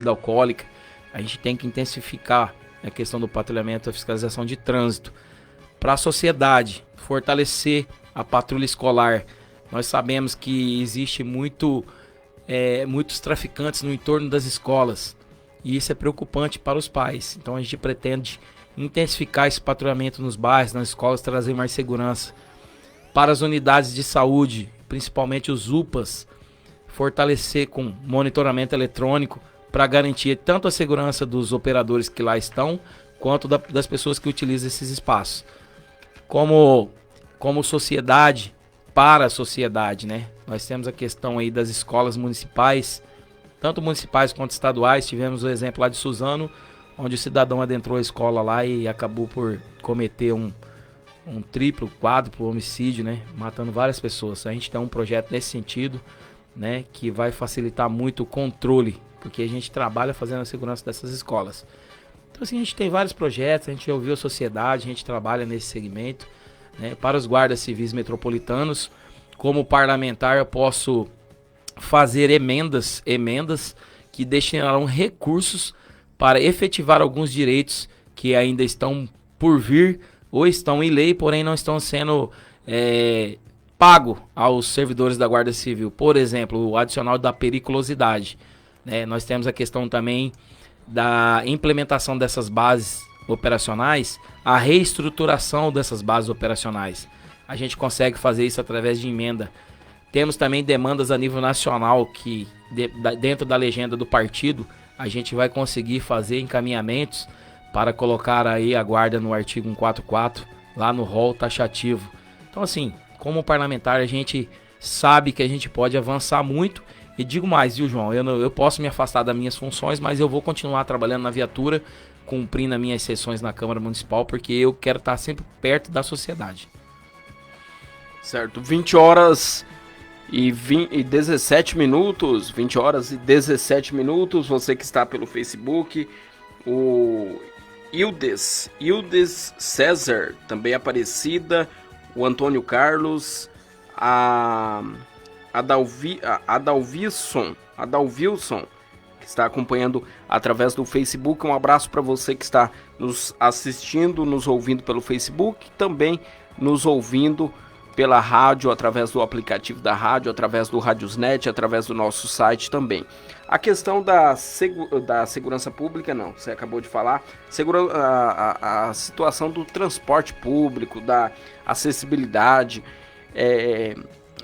bebida alcoólica. A gente tem que intensificar a questão do patrulhamento e fiscalização de trânsito. Para a sociedade, fortalecer a patrulha escolar. Nós sabemos que existe muitos traficantes no entorno das escolas e isso é preocupante para os pais. Então a gente pretende intensificar esse patrulhamento nos bairros, nas escolas, trazer mais segurança. Para as unidades de saúde, principalmente os UPAs, fortalecer com monitoramento eletrônico para garantir tanto a segurança dos operadores que lá estão, quanto das pessoas que utilizam esses espaços. Como sociedade, para a sociedade, né? Nós temos a questão aí das escolas municipais, tanto municipais quanto estaduais. Tivemos o exemplo lá de Suzano, onde o cidadão adentrou a escola lá e acabou por cometer um triplo, quádruplo homicídio, né? Matando várias pessoas. A gente tem um projeto nesse sentido, né? Que vai facilitar muito o controle, porque a gente trabalha fazendo a segurança dessas escolas. Então assim, a gente tem vários projetos, a gente ouviu a sociedade, a gente trabalha nesse segmento, né? Para os guardas civis metropolitanos, como parlamentar eu posso fazer emendas que destinarão recursos para efetivar alguns direitos que ainda estão por vir ou estão em lei, porém não estão sendo pago aos servidores da Guarda Civil. Por exemplo, o adicional da periculosidade, né? Nós temos a questão também da implementação dessas bases operacionais, a reestruturação dessas bases operacionais. A gente consegue fazer isso através de emenda. Temos também demandas a nível nacional que dentro da legenda do partido a gente vai conseguir fazer encaminhamentos para colocar aí a guarda no artigo 144 lá no rol taxativo. Então assim, como parlamentar a gente sabe que a gente pode avançar muito. E digo mais, viu, João? Eu posso me afastar das minhas funções, mas eu vou continuar trabalhando na viatura, cumprindo as minhas sessões na Câmara Municipal, porque eu quero estar sempre perto da sociedade. Certo, 20 horas e 17 minutos, 20 horas e 17 minutos, você que está pelo Facebook, o Ildes César, também Aparecida, o Antônio Carlos, Adalvilson, que está acompanhando através do Facebook. Um abraço para você que está nos assistindo, nos ouvindo pelo Facebook, também nos ouvindo pela rádio, através do aplicativo da rádio, através do Radiosnet, através do nosso site também. A questão da segurança pública, não, você acabou de falar, a situação do transporte público, da acessibilidade,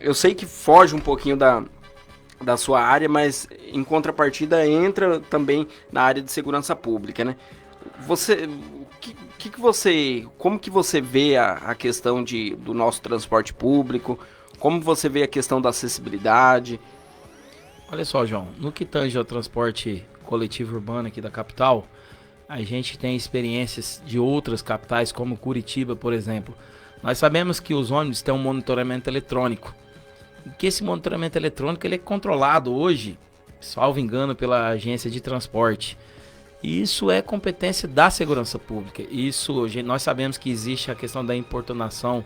eu sei que foge um pouquinho da sua área, mas em contrapartida entra também na área de segurança pública, né? Como que você vê a questão do nosso transporte público? Como você vê a questão da acessibilidade? Olha só, João, no que tange ao transporte coletivo urbano aqui da capital, a gente tem experiências de outras capitais, como Curitiba, por exemplo. Nós sabemos que os ônibus têm um monitoramento eletrônico, e que esse monitoramento eletrônico ele é controlado hoje, salvo engano, pela agência de transporte. E isso é competência da segurança pública. Nós sabemos que existe a questão da importunação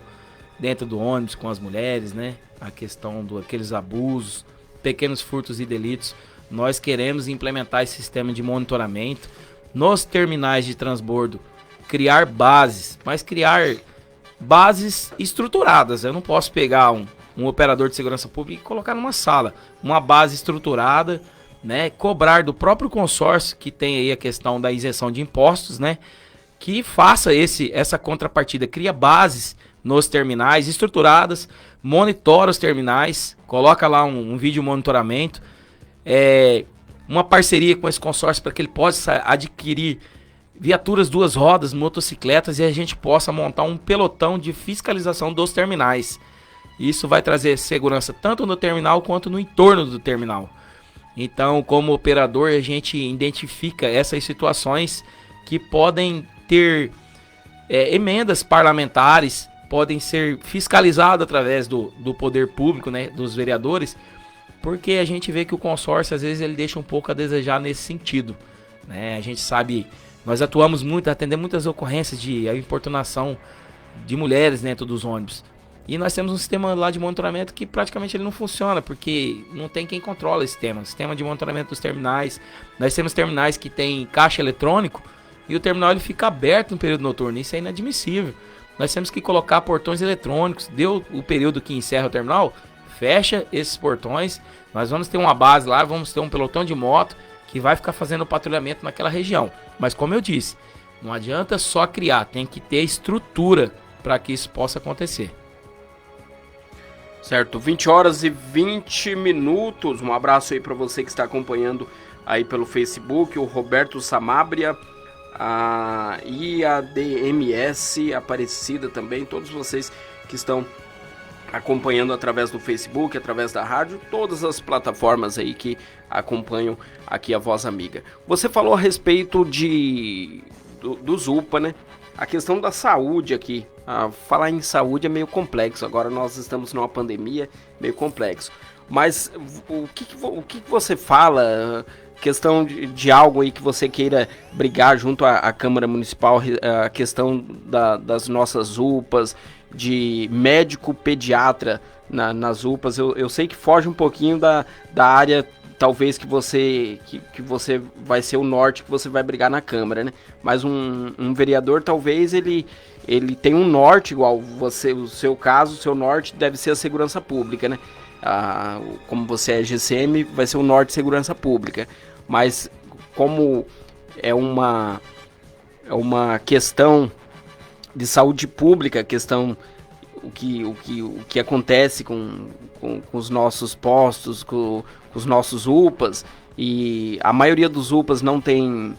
dentro do ônibus com as mulheres, né? A questão daqueles abusos, pequenos furtos e delitos. Nós queremos implementar esse sistema de monitoramento nos terminais de transbordo, criar bases, mas criar bases estruturadas. Eu não posso pegar um operador de segurança pública e colocar numa sala, uma base estruturada, né, cobrar do próprio consórcio que tem aí a questão da isenção de impostos, né, que faça essa contrapartida, cria bases nos terminais estruturadas, monitora os terminais, coloca lá um vídeo monitoramento, uma parceria com esse consórcio para que ele possa adquirir viaturas 2 rodas, motocicletas, e a gente possa montar um pelotão de fiscalização dos terminais. Isso vai trazer segurança tanto no terminal quanto no entorno do terminal. Então, como operador, a gente identifica essas situações que podem ter emendas parlamentares, podem ser fiscalizadas através do poder público, né, dos vereadores, porque a gente vê que o consórcio, às vezes, ele deixa um pouco a desejar nesse sentido, né? A gente sabe, nós atuamos muito, atendemos muitas ocorrências de importunação de mulheres dentro dos ônibus. E nós temos um sistema lá de monitoramento que praticamente ele não funciona, porque não tem quem controla esse sistema. O sistema de monitoramento dos terminais. Nós temos terminais que tem caixa eletrônico e o terminal ele fica aberto no período noturno. Isso é inadmissível. Nós temos que colocar portões eletrônicos. Deu o período que encerra o terminal, fecha esses portões. Nós vamos ter uma base lá, vamos ter um pelotão de moto que vai ficar fazendo patrulhamento naquela região. Mas como eu disse, não adianta só criar, tem que ter estrutura para que isso possa acontecer. Certo, 20 horas e 20 minutos. Um abraço aí para você que está acompanhando aí pelo Facebook, o Roberto Samabria, a IADMS Aparecida também, todos vocês que estão acompanhando através do Facebook, através da rádio, todas as plataformas aí que acompanham aqui a Voz Amiga. Você falou a respeito dos UPA, né? A questão da saúde aqui. Falar em saúde é meio complexo. Agora nós estamos numa pandemia, meio complexo. Mas o que você fala? Questão de algo aí que você queira brigar junto à Câmara Municipal, a questão das nossas UPAs, de médico pediatra nas UPAs. Eu sei que foge um pouquinho da área, talvez que você vai ser o norte que você vai brigar na Câmara, né? Mas um vereador, talvez ele tem um norte igual você, o seu caso, o seu norte deve ser a segurança pública, né? Como você é GCM, vai ser o norte de segurança pública. Mas como é uma questão de saúde pública, o que acontece com os nossos postos, com os nossos UPAs, e a maioria dos UPAs não tem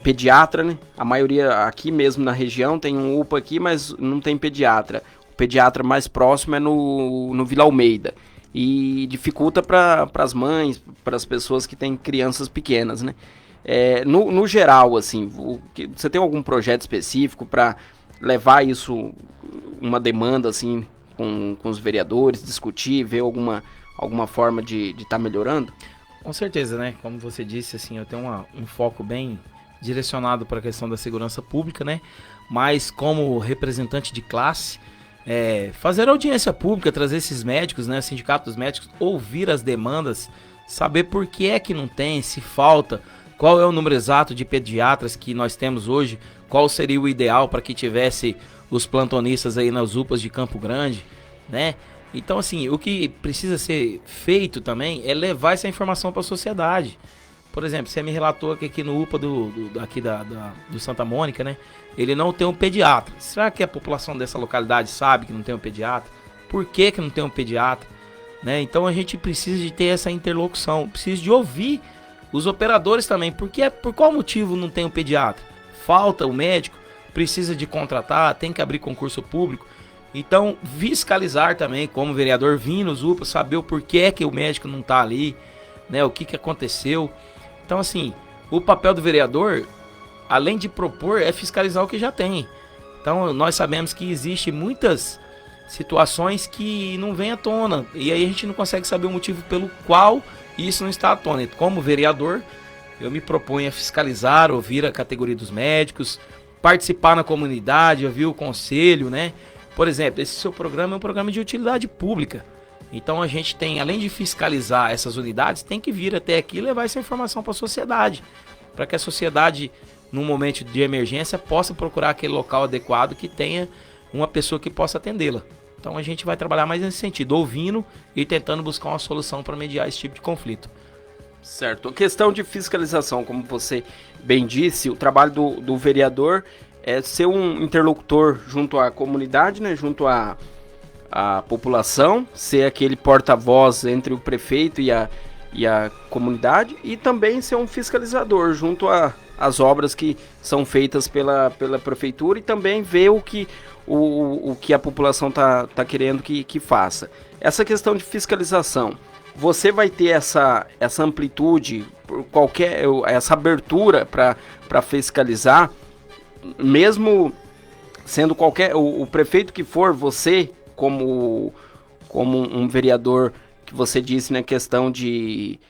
pediatra, né? A maioria aqui mesmo na região tem um UPA aqui, mas não tem pediatra. O pediatra mais próximo é no Vila Almeida. E dificulta para as mães, para as pessoas que têm crianças pequenas, né? No geral, assim, você tem algum projeto específico para levar isso, uma demanda, assim, com os vereadores, discutir, ver alguma forma de estar melhorando? Com certeza, né? Como você disse, assim, eu tenho um foco bem direcionado para a questão da segurança pública, né? Mas como representante de classe, fazer audiência pública, trazer esses médicos, né, sindicato dos médicos, ouvir as demandas, saber por que é que não tem, se falta, qual é o número exato de pediatras que nós temos hoje, qual seria o ideal para que tivesse os plantonistas aí nas UPAs de Campo Grande, né? Então, assim, o que precisa ser feito também é levar essa informação para a sociedade. Por exemplo, você me relatou que aqui no UPA do Santa Mônica, né? Ele não tem um pediatra. Será que a população dessa localidade sabe que não tem um pediatra? Por que não tem um pediatra? Né? Então a gente precisa de ter essa interlocução. Precisa de ouvir os operadores também. Por qual motivo não tem um pediatra? Falta o médico? Precisa de contratar? Tem que abrir concurso público? Então fiscalizar também, como vereador, vir nos UPA, saber o porquê que o médico não está ali, né? O que aconteceu. Então, assim, o papel do vereador, além de propor, é fiscalizar o que já tem. Então, nós sabemos que existem muitas situações que não vêm à tona. E aí a gente não consegue saber o motivo pelo qual isso não está à tona. Como vereador, eu me proponho a fiscalizar, ouvir a categoria dos médicos, participar na comunidade, ouvir o conselho, né? Por exemplo, esse seu programa é um programa de utilidade pública. Então a gente tem, além de fiscalizar essas unidades, tem que vir até aqui e levar essa informação para a sociedade. Para que a sociedade, num momento de emergência, possa procurar aquele local adequado que tenha uma pessoa que possa atendê-la. Então a gente vai trabalhar mais nesse sentido, ouvindo e tentando buscar uma solução para mediar esse tipo de conflito. Certo. A questão de fiscalização, como você bem disse, o trabalho do vereador é ser um interlocutor junto à comunidade, né, junto à população, ser aquele porta-voz entre o prefeito e a comunidade, e também ser um fiscalizador junto às obras que são feitas pela prefeitura, e também ver o que a população tá querendo que faça. Essa questão de fiscalização, você vai ter essa amplitude, essa abertura para fiscalizar, mesmo sendo o prefeito que for, você como um vereador, que você disse na questão de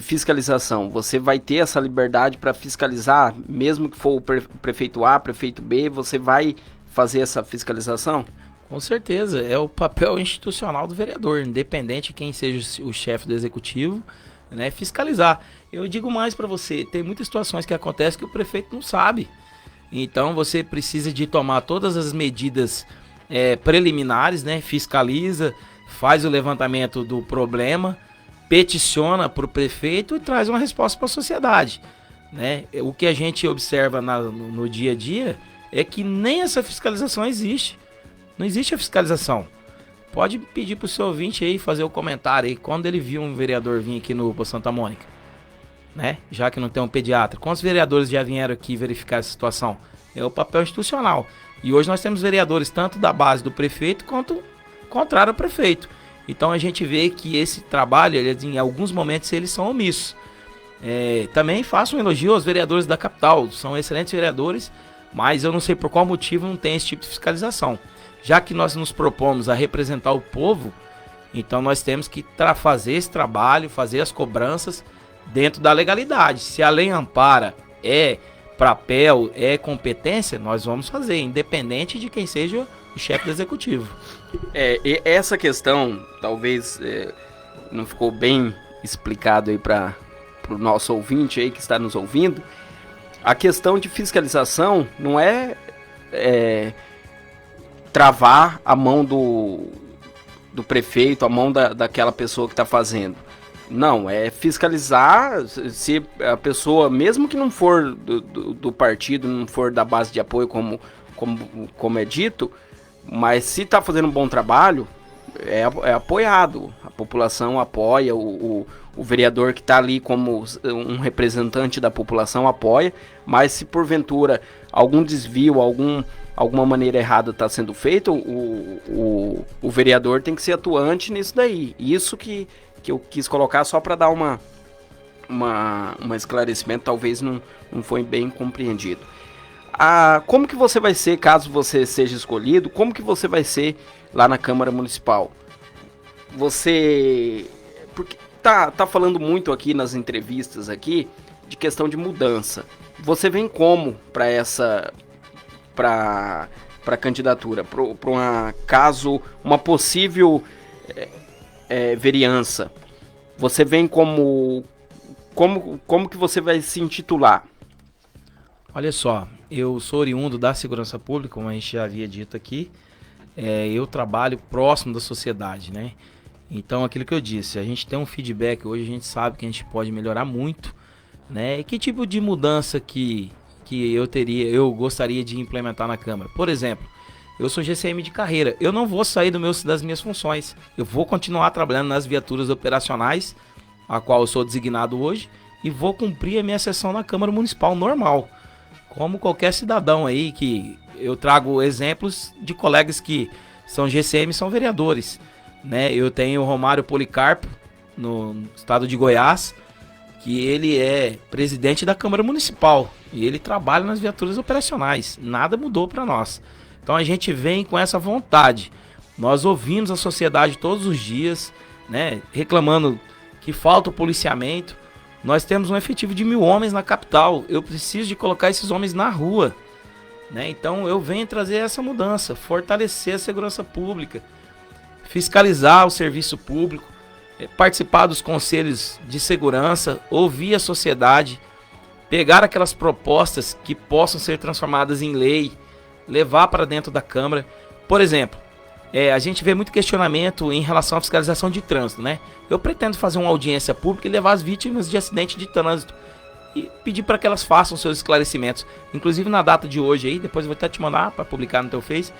fiscalização, você vai ter essa liberdade para fiscalizar, mesmo que for o prefeito A, prefeito B, você vai fazer essa fiscalização? Com certeza, é o papel institucional do vereador, independente de quem seja o chefe do executivo, né, fiscalizar. Eu digo mais para você, tem muitas situações que acontecem que o prefeito não sabe. Então você precisa de tomar todas as medidas preliminares, né, fiscaliza, faz o levantamento do problema, peticiona para o prefeito e traz uma resposta para a sociedade, né? O que a gente observa no dia a dia é que nem essa fiscalização existe. Não existe a fiscalização. Pode pedir pro seu ouvinte aí fazer o comentário aí quando ele viu um vereador vir aqui no Santa Mônica, né? Já que não tem um pediatra. Quantos vereadores já vieram aqui verificar essa situação? É o papel institucional. E hoje nós temos vereadores tanto da base do prefeito quanto contrário ao prefeito. Então a gente vê que esse trabalho, em alguns momentos, eles são omissos. Também faço um elogio aos vereadores da capital. São excelentes vereadores, mas eu não sei por qual motivo não tem esse tipo de fiscalização. Já que nós nos propomos a representar o povo, então nós temos que fazer esse trabalho, fazer as cobranças dentro da legalidade. Se a lei ampara, papel, competência, nós vamos fazer, independente de quem seja o chefe do executivo. E essa questão, talvez não ficou bem explicado aí para o nosso ouvinte aí que está nos ouvindo. A questão de fiscalização não é travar a mão do prefeito, a mão daquela pessoa que está fazendo. Não, é fiscalizar se a pessoa, mesmo que não for do partido, não for da base de apoio, como é dito, mas se está fazendo um bom trabalho, é apoiado. A população apoia, o vereador que está ali como um representante da população apoia, mas se porventura algum desvio, alguma maneira errada está sendo feita, o vereador tem que ser atuante nisso daí. Isso que eu quis colocar só para dar um esclarecimento, talvez não foi bem compreendido. Como que você vai ser, caso você seja escolhido, como que você vai ser lá na Câmara Municipal? Porque tá falando muito aqui nas entrevistas aqui de questão de mudança. Você vem como para a candidatura, para uma possível vereança? Você vem como que você vai se intitular? Olha só, eu sou oriundo da segurança pública, como a gente já havia dito aqui. Eu trabalho próximo da sociedade, né? Então, aquilo que eu disse, a gente tem um feedback hoje, a gente sabe que a gente pode melhorar muito, né? E que tipo de mudança que eu gostaria de implementar na Câmara? Por exemplo, eu sou GCM de carreira, eu não vou sair das minhas funções, eu vou continuar trabalhando nas viaturas operacionais, a qual eu sou designado hoje, e vou cumprir a minha sessão na Câmara Municipal normal, como qualquer cidadão aí, que eu trago exemplos de colegas que são GCM e são vereadores, né? Eu tenho o Romário Policarpo, no estado de Goiás, que ele é presidente da Câmara Municipal e ele trabalha nas viaturas operacionais. Nada mudou para nós. Então a gente vem com essa vontade. Nós ouvimos a sociedade todos os dias, né, reclamando que falta o policiamento. Nós temos um efetivo de 1.000 homens na capital. Eu preciso de colocar esses homens na rua, né? Então eu venho trazer essa mudança, fortalecer a segurança pública, fiscalizar o serviço público, participar dos conselhos de segurança, ouvir a sociedade, pegar aquelas propostas que possam ser transformadas em lei, levar para dentro da Câmara. Por exemplo, a gente vê muito questionamento em relação à fiscalização de trânsito, né? Eu pretendo fazer uma audiência pública e levar as vítimas de acidente de trânsito e pedir para que elas façam seus esclarecimentos. Inclusive na data de hoje aí, depois eu vou até te mandar para publicar no teu Face.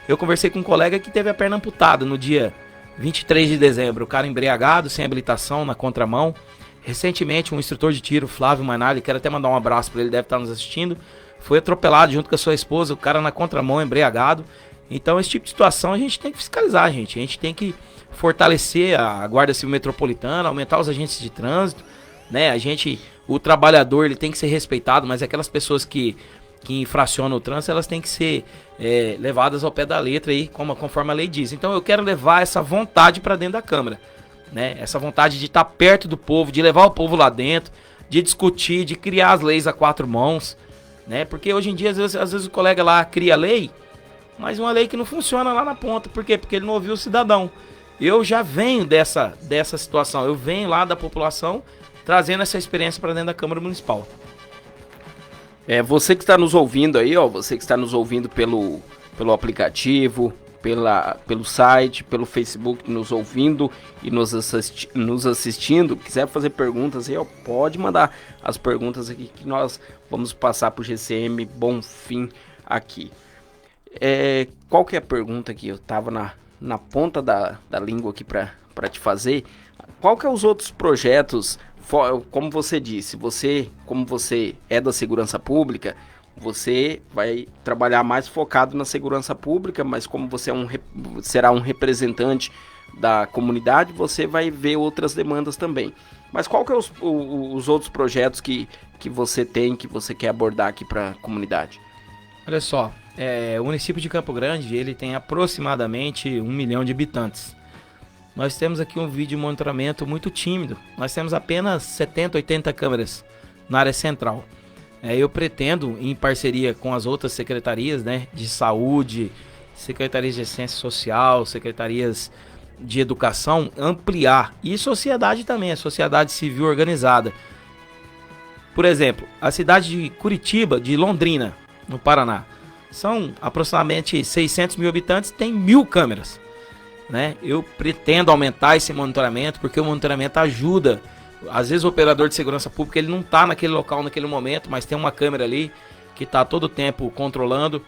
Eu conversei com um colega que teve a perna amputada no dia 23 de dezembro. O cara embriagado, sem habilitação, na contramão. Recentemente, um instrutor de tiro, Flávio Manali, quero até mandar um abraço para ele, deve estar nos assistindo, foi atropelado junto com a sua esposa, o cara na contramão, embriagado. Então, esse tipo de situação a gente tem que fiscalizar, gente. A gente tem que fortalecer a Guarda Civil Metropolitana, aumentar os agentes de trânsito, né? O trabalhador, ele tem que ser respeitado, mas aquelas pessoas que infracionam o trânsito, elas têm que ser levadas ao pé da letra aí, conforme a lei diz. Então eu quero levar essa vontade para dentro da Câmara, né? Essa vontade de estar perto do povo, de levar o povo lá dentro, de discutir, de criar as leis a quatro mãos, né? Porque hoje em dia, às vezes o colega lá cria a lei mas uma lei que não funciona lá na ponta. Por quê? Porque ele não ouviu o cidadão. Eu já venho dessa situação, eu venho lá da população trazendo essa experiência para dentro da Câmara Municipal. Você que está nos ouvindo aí, ó, você que está nos ouvindo pelo aplicativo, pelo site, pelo Facebook, nos ouvindo e nos assistindo, quiser fazer perguntas aí, ó, pode mandar as perguntas aqui que nós vamos passar para o GCM Bonfim aqui. Qual que é a pergunta que eu tava na ponta da língua aqui para te fazer? Qual que é os outros projetos, como você disse, como você é da segurança pública, você vai trabalhar mais focado na segurança pública, mas como você será um representante da comunidade, você vai ver outras demandas também. Mas qual que é os outros projetos que você tem, que você quer abordar aqui para a comunidade? Olha só, o município de Campo Grande, ele tem aproximadamente 1 milhão de habitantes. Nós temos aqui um vídeo monitoramento muito tímido. Nós temos apenas 70, 80 câmeras na área central. Eu pretendo, em parceria com as outras secretarias, né, de saúde, secretarias de assistência social, secretarias de educação, ampliar. E sociedade também, a sociedade civil organizada. Por exemplo, a cidade de Curitiba, de Londrina, no Paraná, são aproximadamente 600 mil habitantes, tem 1.000 câmeras. Né? Eu pretendo aumentar esse monitoramento, porque o monitoramento ajuda. Às vezes o operador de segurança pública ele não está naquele local naquele momento, mas tem uma câmera ali que está todo o tempo controlando.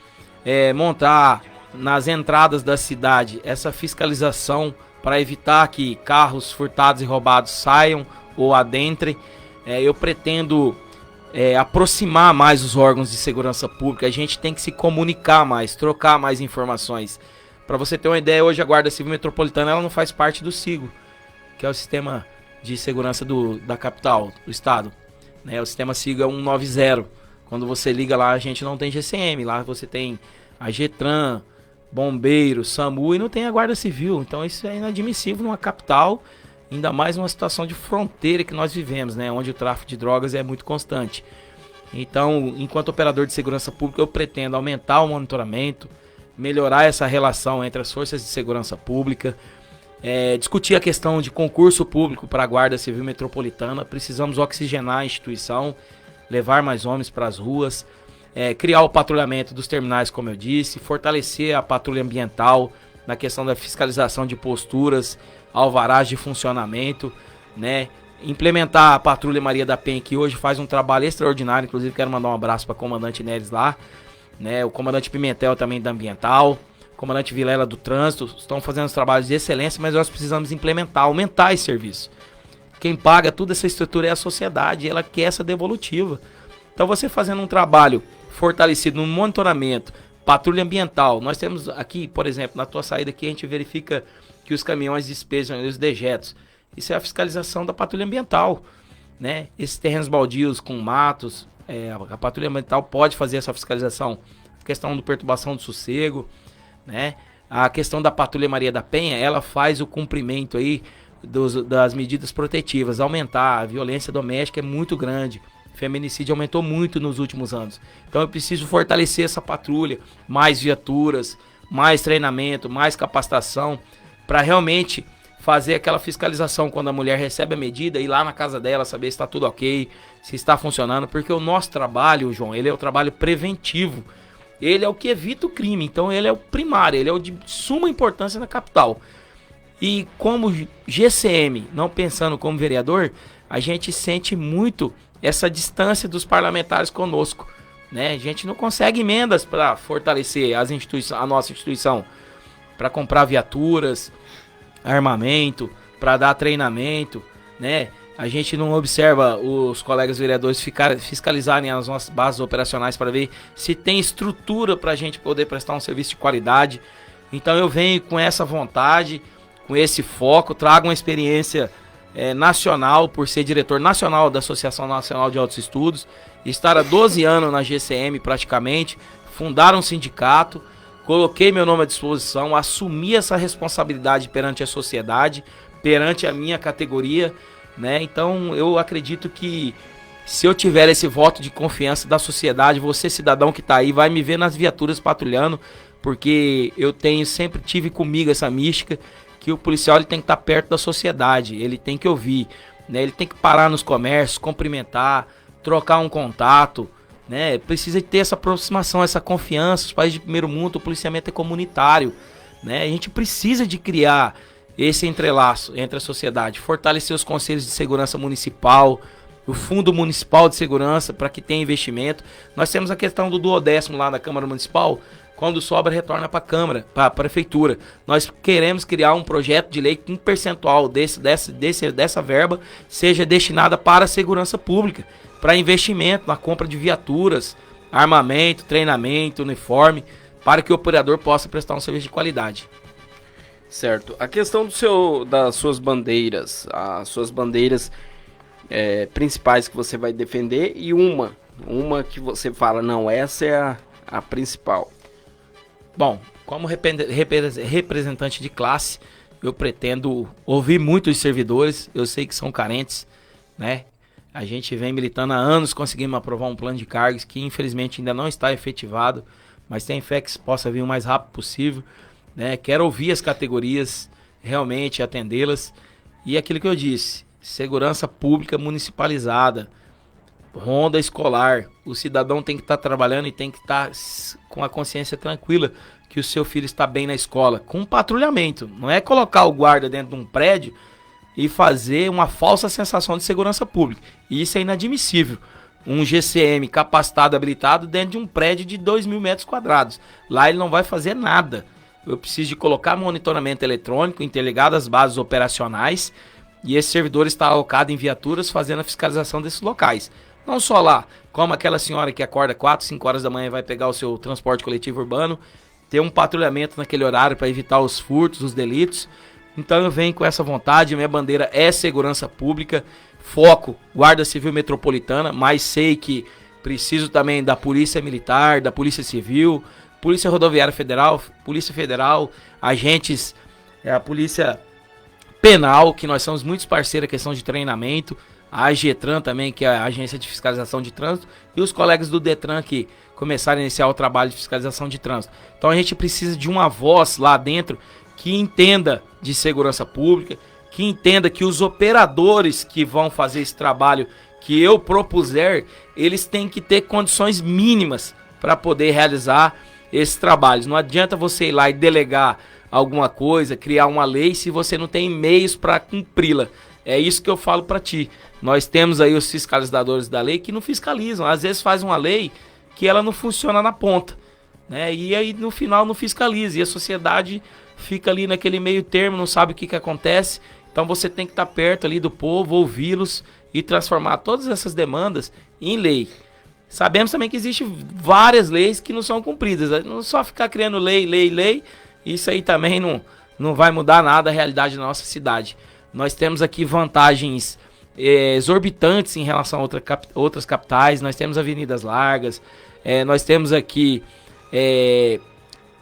Montar nas entradas da cidade essa fiscalização para evitar que carros furtados e roubados saiam ou adentrem. Eu pretendo aproximar mais os órgãos de segurança pública. A gente tem que se comunicar mais, trocar mais informações. Para você ter uma ideia, hoje a Guarda Civil Metropolitana ela não faz parte do SIGO, que é o sistema de segurança da capital, do estado. O sistema SIGO é 190. Quando você liga lá, a gente não tem GCM. Lá você tem a GETRAN, Bombeiro, SAMU e não tem a Guarda Civil. Então isso é inadmissível numa capital, ainda mais numa situação de fronteira que nós vivemos, né? Onde o tráfico de drogas é muito constante. Então, enquanto operador de segurança pública, eu pretendo aumentar o monitoramento, melhorar essa relação entre as forças de segurança pública, discutir a questão de concurso público para a Guarda Civil Metropolitana. Precisamos oxigenar a instituição, levar mais homens para as ruas, criar o patrulhamento dos terminais, como eu disse, fortalecer a patrulha ambiental na questão da fiscalização de posturas, alvarás de funcionamento, né? Implementar a Patrulha Maria da Penha, que hoje faz um trabalho extraordinário. Inclusive quero mandar um abraço para o comandante Neres lá, né? O comandante Pimentel também da Ambiental, o comandante Vilela do Trânsito, estão fazendo os trabalhos de excelência, mas nós precisamos implementar, aumentar esse serviço. Quem paga toda essa estrutura é a sociedade, ela quer essa devolutiva. Então você fazendo um trabalho fortalecido no monitoramento, patrulha ambiental, nós temos aqui, por exemplo, na tua saída aqui a gente verifica que os caminhões despejam os dejetos. Isso é a fiscalização da patrulha ambiental, né? Esses terrenos baldios com matos, a patrulha ambiental pode fazer essa fiscalização. A questão da perturbação do sossego, né? A questão da Patrulha Maria da Penha, ela faz o cumprimento aí das medidas protetivas. Aumentar a violência doméstica é muito grande. O feminicídio aumentou muito nos últimos anos. Então eu preciso fortalecer essa patrulha, mais viaturas, mais treinamento, mais capacitação, para realmente fazer aquela fiscalização quando a mulher recebe a medida, ir lá na casa dela, saber se está tudo ok, se está funcionando, porque o nosso trabalho, João, ele é o trabalho preventivo, ele é o que evita o crime, então ele é o primário, ele é o de suma importância na capital. E como GCM, não pensando como vereador, a gente sente muito essa distância dos parlamentares conosco, né? A gente não consegue emendas para fortalecer a nossa instituição, para comprar viaturas, armamento, para dar treinamento, né? A gente não observa os colegas vereadores fiscalizarem as nossas bases operacionais para ver se tem estrutura para a gente poder prestar um serviço de qualidade. Então eu venho com essa vontade, com esse foco, trago uma experiência nacional, por ser diretor nacional da Associação Nacional de Altos Estudos, estar há 12 anos na GCM praticamente, fundar um sindicato, coloquei meu nome à disposição, assumi essa responsabilidade perante a sociedade, perante a minha categoria, né? Então eu acredito que se eu tiver esse voto de confiança da sociedade, você cidadão que está aí vai me ver nas viaturas patrulhando, porque eu sempre tive comigo essa mística que o policial ele tem que estar perto da sociedade, ele tem que ouvir, né? Ele tem que parar nos comércios, cumprimentar, trocar um contato, né? Precisa ter essa aproximação, essa confiança. Os países de primeiro mundo, o policiamento é comunitário, né? A gente precisa de criar esse entrelaço entre a sociedade, fortalecer os conselhos de segurança municipal, o Fundo Municipal de Segurança para que tenha investimento. Nós temos a questão do duodécimo lá da Câmara Municipal, quando sobra retorna para a Câmara, para a Prefeitura. Nós queremos criar um projeto de lei que um percentual dessa verba seja destinada para a segurança pública, para investimento na compra de viaturas, armamento, treinamento, uniforme, para que o operador possa prestar um serviço de qualidade. Certo. A questão das suas bandeiras, as suas bandeiras principais que você vai defender e uma que você fala, não, essa é a principal. Bom, como representante de classe, eu pretendo ouvir muito os servidores, eu sei que são carentes, né? A gente vem militando há anos, conseguimos aprovar um plano de cargos que infelizmente ainda não está efetivado, mas tem fé que possa vir o mais rápido possível, né? Quero ouvir as categorias, realmente atendê-las, e aquilo que eu disse, segurança pública municipalizada, ronda escolar, o cidadão tem que estar trabalhando e tem que estar com a consciência tranquila que o seu filho está bem na escola, com patrulhamento, não é colocar o guarda dentro de um prédio e fazer uma falsa sensação de segurança pública, isso é inadmissível. Um GCM capacitado, habilitado dentro de um prédio de 2.000 metros quadrados, lá ele não vai fazer nada. Eu preciso de colocar monitoramento eletrônico interligado às bases operacionais e esse servidor está alocado em viaturas fazendo a fiscalização desses locais. Não só lá, como aquela senhora que acorda 4, 5 horas da manhã e vai pegar o seu transporte coletivo urbano, ter um patrulhamento naquele horário para evitar os furtos, os delitos. Então eu venho com essa vontade, minha bandeira é segurança pública, foco Guarda Civil Metropolitana, mas sei que preciso também da Polícia Militar, da Polícia Civil, Polícia Rodoviária Federal, Polícia Federal, agentes, a Polícia Penal, que nós somos muitos parceiros em questão de treinamento, a AGETRAN também, que é a Agência de Fiscalização de Trânsito, e os colegas do DETRAN que começaram a iniciar o trabalho de fiscalização de trânsito. Então a gente precisa de uma voz lá dentro que entenda de segurança pública, que entenda que os operadores que vão fazer esse trabalho que eu propuser, eles têm que ter condições mínimas para poder realizar esses trabalhos. Não adianta você ir lá e delegar alguma coisa, criar uma lei se você não tem meios para cumpri-la. É isso que eu falo para ti. Nós temos aí os fiscalizadores da lei que não fiscalizam. Às vezes faz uma lei que ela não funciona na ponta, né? E aí no final não fiscaliza. E a sociedade fica ali naquele meio termo, não sabe o que acontece. Então você tem que estar perto ali do povo, ouvi-los e transformar todas essas demandas em lei. Sabemos também que existem várias leis que não são cumpridas. Não só ficar criando lei. Isso aí também não vai mudar nada a realidade da nossa cidade. Nós temos aqui vantagens exorbitantes em relação a outras capitais. Nós temos avenidas largas, nós temos aqui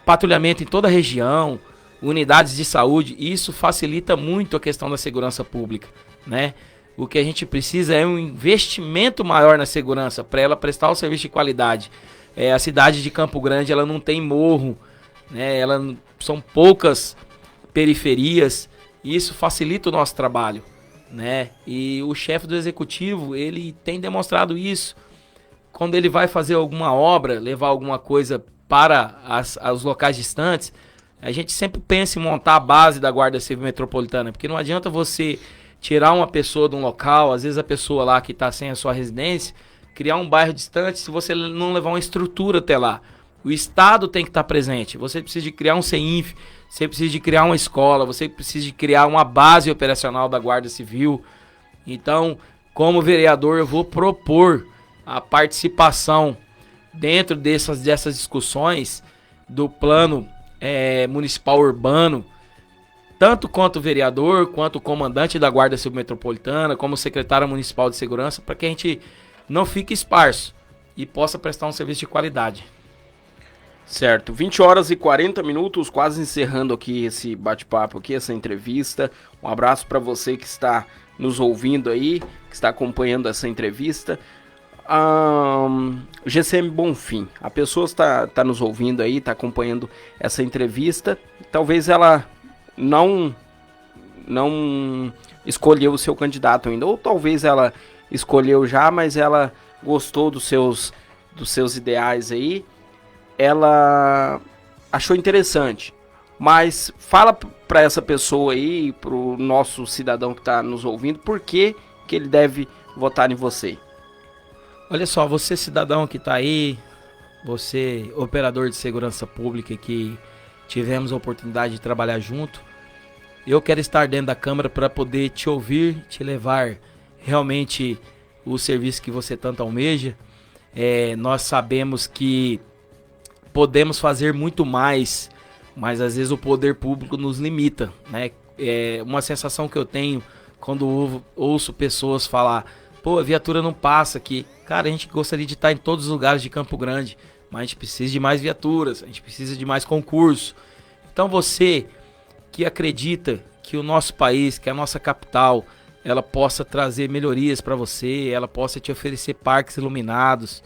patrulhamento em toda a região, unidades de saúde. Isso facilita muito a questão da segurança pública, né? O que a gente precisa é um investimento maior na segurança para ela prestar o serviço de qualidade. A cidade de Campo Grande ela não tem morro, né? São poucas periferias. E isso facilita o nosso trabalho, né? E o chefe do executivo, ele tem demonstrado isso. Quando ele vai fazer alguma obra, levar alguma coisa para os locais distantes, a gente sempre pensa em montar a base da Guarda Civil Metropolitana, porque não adianta você tirar uma pessoa de um local, às vezes a pessoa lá que está sem a sua residência, criar um bairro distante se você não levar uma estrutura até lá. O Estado tem que estar presente. Você precisa de criar um CEINF, você precisa de criar uma escola, você precisa de criar uma base operacional da Guarda Civil. Então, como vereador, eu vou propor a participação dentro dessas discussões do plano municipal urbano, tanto quanto o vereador, quanto o comandante da Guarda Civil Metropolitana, como o secretário municipal de segurança, para que a gente não fique esparso e possa prestar um serviço de qualidade. Certo, 20 horas e 40 minutos, quase encerrando aqui esse bate-papo aqui, essa entrevista. Um abraço para você que está nos ouvindo aí, que está acompanhando essa entrevista. GCM Bonfim, a pessoa está nos ouvindo aí, está acompanhando essa entrevista, talvez ela não escolheu o seu candidato ainda, ou talvez ela escolheu já, mas ela gostou dos seus ideais aí, ela achou interessante, mas fala para essa pessoa aí, para o nosso cidadão que está nos ouvindo, por que ele deve votar em você. Olha só, você cidadão que está aí, você operador de segurança pública que tivemos a oportunidade de trabalhar junto, eu quero estar dentro da Câmara para poder te ouvir, te levar realmente o serviço que você tanto almeja. Nós sabemos que podemos fazer muito mais, mas às vezes o poder público nos limita, né? É uma sensação que eu tenho quando ouço pessoas falar: pô, a viatura não passa aqui. Cara, a gente gostaria de estar em todos os lugares de Campo Grande, mas a gente precisa de mais viaturas, a gente precisa de mais concurso. Então você que acredita que o nosso país, que a nossa capital, ela possa trazer melhorias para você, ela possa te oferecer parques iluminados,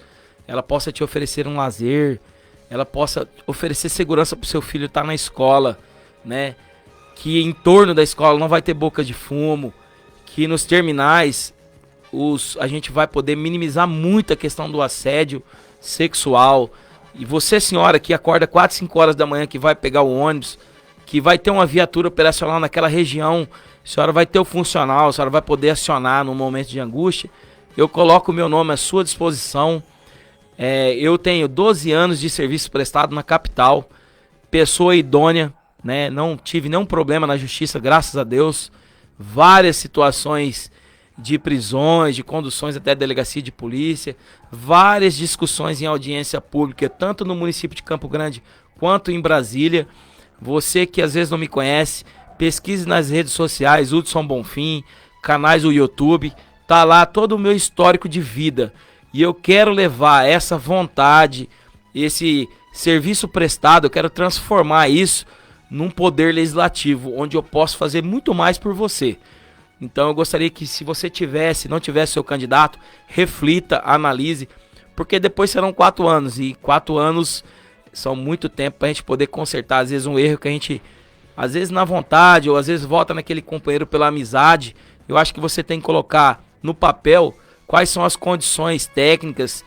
ela possa te oferecer um lazer, ela possa oferecer segurança para o seu filho estar na escola, né? Que em torno da escola não vai ter boca de fumo, que nos terminais a gente vai poder minimizar muito a questão do assédio sexual. E você, senhora, que acorda 4, 5 horas da manhã, que vai pegar o ônibus, que vai ter uma viatura operacional naquela região, a senhora vai ter o funcional, a senhora vai poder acionar no momento de angústia. Eu coloco o meu nome à sua disposição. Eu tenho 12 anos de serviço prestado na capital, pessoa idônea, né? Não tive nenhum problema na justiça, graças a Deus. Várias situações de prisões, de conduções até delegacia de polícia, várias discussões em audiência pública, tanto no município de Campo Grande quanto em Brasília. Você que às vezes não me conhece, pesquise nas redes sociais, Hudson Bonfim, canais do YouTube, tá lá todo o meu histórico de vida. E eu quero levar essa vontade, esse serviço prestado, eu quero transformar isso num poder legislativo, onde eu posso fazer muito mais por você. Então eu gostaria que, se você não tivesse seu candidato, reflita, analise, porque depois serão 4 anos, e 4 anos são muito tempo para a gente poder consertar, às vezes, um erro que a gente, às vezes na vontade, ou às vezes vota naquele companheiro pela amizade. Eu acho que você tem que colocar no papel quais são as condições técnicas,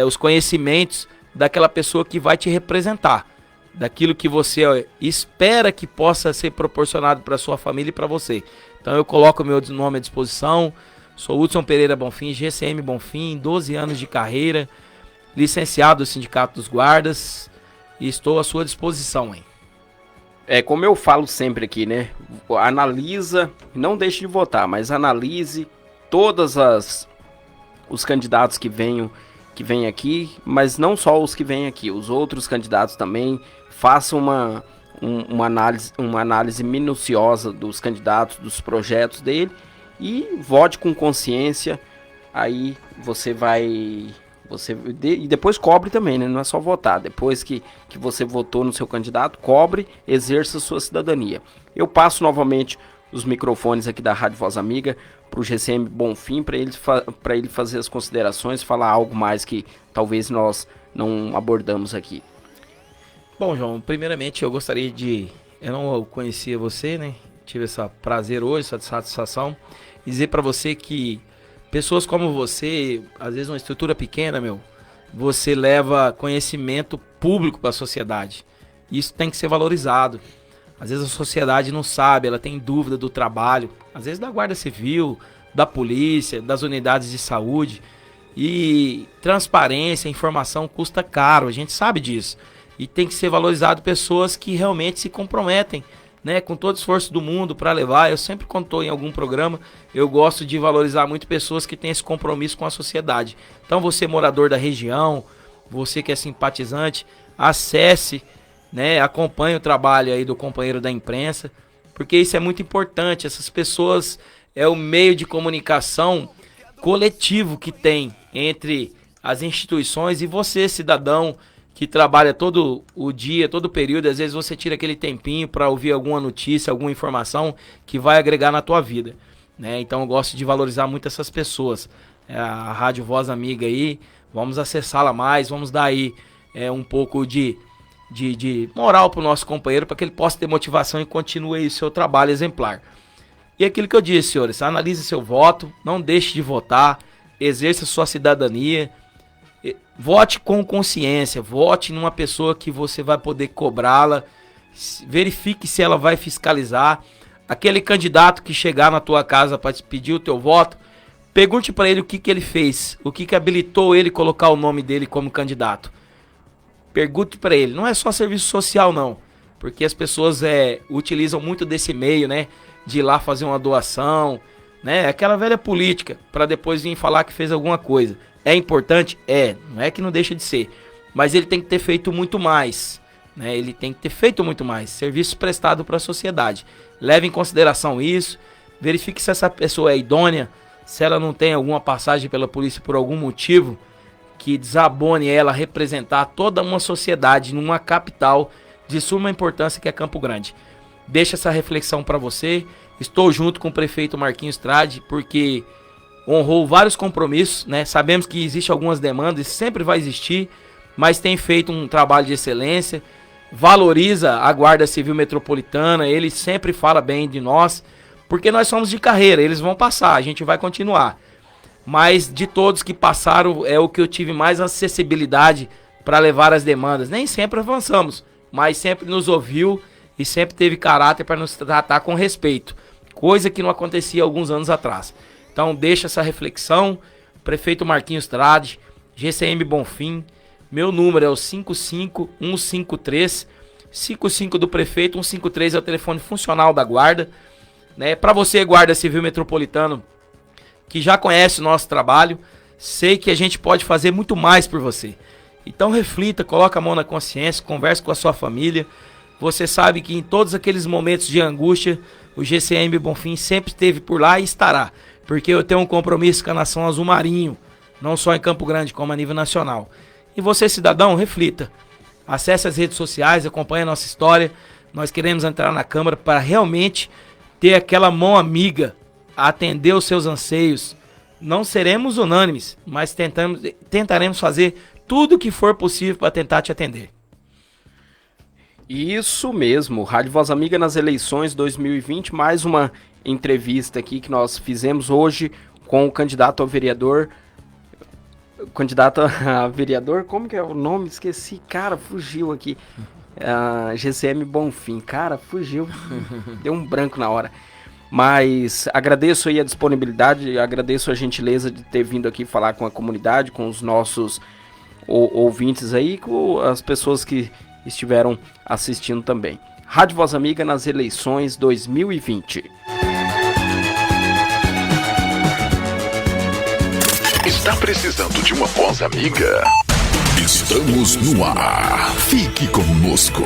os conhecimentos daquela pessoa que vai te representar, daquilo que você espera que possa ser proporcionado para sua família e para você. Então eu coloco o meu nome à disposição. Sou Hudson Pereira Bonfim, GCM Bonfim, 12 anos de carreira, licenciado do Sindicato dos Guardas, e estou à sua disposição, hein? Como eu falo sempre aqui, né? Analisa, não deixe de votar, mas analise todas os candidatos que vêm aqui, mas não só os que vêm aqui, os outros candidatos também. Faça uma análise minuciosa dos candidatos, dos projetos dele, e vote com consciência. Aí e depois cobre também, né? Não é só votar. Depois que você votou no seu candidato, cobre, exerça sua cidadania. Eu passo novamente os microfones aqui da Rádio Voz Amiga para o GCM Bonfim, para ele fazer as considerações, falar algo mais que talvez nós não abordamos aqui. Bom, João, primeiramente eu gostaria eu não conhecia você, né? Tive esse prazer hoje, essa satisfação, dizer para você que pessoas como você, às vezes uma estrutura pequena, você leva conhecimento público para a sociedade. Isso tem que ser valorizado. Às vezes a sociedade não sabe, ela tem dúvida do trabalho, às vezes da Guarda Civil, da polícia, das unidades de saúde. E transparência, informação custa caro, a gente sabe disso. E tem que ser valorizado pessoas que realmente se comprometem, né, com todo o esforço do mundo para levar. Eu sempre, quando estou em algum programa, eu gosto de valorizar muito pessoas que têm esse compromisso com a sociedade. Então você, morador da região, você que é simpatizante, acesse, né, acompanhe o trabalho aí do companheiro da imprensa, porque isso é muito importante. Essas pessoas é o meio de comunicação coletivo que tem entre as instituições e você, cidadão, que trabalha todo o dia, todo o período. Às vezes você tira aquele tempinho para ouvir alguma notícia, alguma informação que vai agregar na tua vida, né? Então eu gosto de valorizar muito essas pessoas. a Rádio Voz Amiga aí, vamos acessá-la mais, vamos dar aí um pouco de moral pro nosso companheiro, para que ele possa ter motivação e continue aí o seu trabalho exemplar. E aquilo que eu disse, senhores, analise seu voto, não deixe de votar, exerça sua cidadania, vote com consciência, vote numa pessoa que você vai poder cobrá-la, verifique se ela vai fiscalizar. Aquele candidato que chegar na tua casa para te pedir o teu voto, pergunte para ele o que ele fez, o que habilitou ele colocar o nome dele como candidato. Pergunte para ele, não é só serviço social não, porque as pessoas utilizam muito desse meio, né, de ir lá fazer uma doação, né, aquela velha política, para depois vir falar que fez alguma coisa. É importante? Não é que não deixa de ser, mas ele tem que ter feito muito mais, né, ele tem que ter feito muito mais, serviço prestado para a sociedade. Leve em consideração isso, verifique se essa pessoa é idônea, se ela não tem alguma passagem pela polícia por algum motivo que desabone ela a representar toda uma sociedade numa capital de suma importância que é Campo Grande. Deixa essa reflexão para você. Estou junto com o prefeito Marquinhos Trade, porque honrou vários compromissos, né? Sabemos que existem algumas demandas, sempre vai existir, mas tem feito um trabalho de excelência, valoriza a Guarda Civil Metropolitana, ele sempre fala bem de nós, porque nós somos de carreira, eles vão passar, a gente vai continuar. Mas de todos que passaram, é o que eu tive mais acessibilidade para levar as demandas. Nem sempre avançamos, mas sempre nos ouviu e sempre teve caráter para nos tratar com respeito, coisa que não acontecia alguns anos atrás. Então deixa essa reflexão, prefeito Marquinhos Trade, GCM Bonfim, meu número é o 55153, 55 do prefeito, 153 é o telefone funcional da guarda, né? Para você, Guarda Civil Metropolitano, que já conhece o nosso trabalho, sei que a gente pode fazer muito mais por você. Então reflita, coloca a mão na consciência, converse com a sua família. Você sabe que em todos aqueles momentos de angústia, o GCM Bonfim sempre esteve por lá e estará, porque eu tenho um compromisso com a Nação Azul Marinho, não só em Campo Grande, como a nível nacional. E você, cidadão, reflita. Acesse as redes sociais, acompanhe a nossa história. Nós queremos entrar na Câmara para realmente ter aquela mão amiga, atender os seus anseios. Não seremos unânimes, mas tentaremos fazer tudo o que for possível para tentar te atender. Isso mesmo, Rádio Voz Amiga nas eleições 2020, mais uma entrevista aqui que nós fizemos hoje com o candidato a vereador. Candidato a vereador, como que é o nome? Esqueci, cara, fugiu aqui. GCM Bonfim, cara, fugiu. Deu um branco na hora. Mas agradeço aí a disponibilidade, agradeço a gentileza de ter vindo aqui falar com a comunidade, com os nossos ouvintes aí, com as pessoas que estiveram assistindo também. Rádio Voz Amiga nas eleições 2020. Está precisando de uma voz amiga? Estamos no ar. Fique conosco.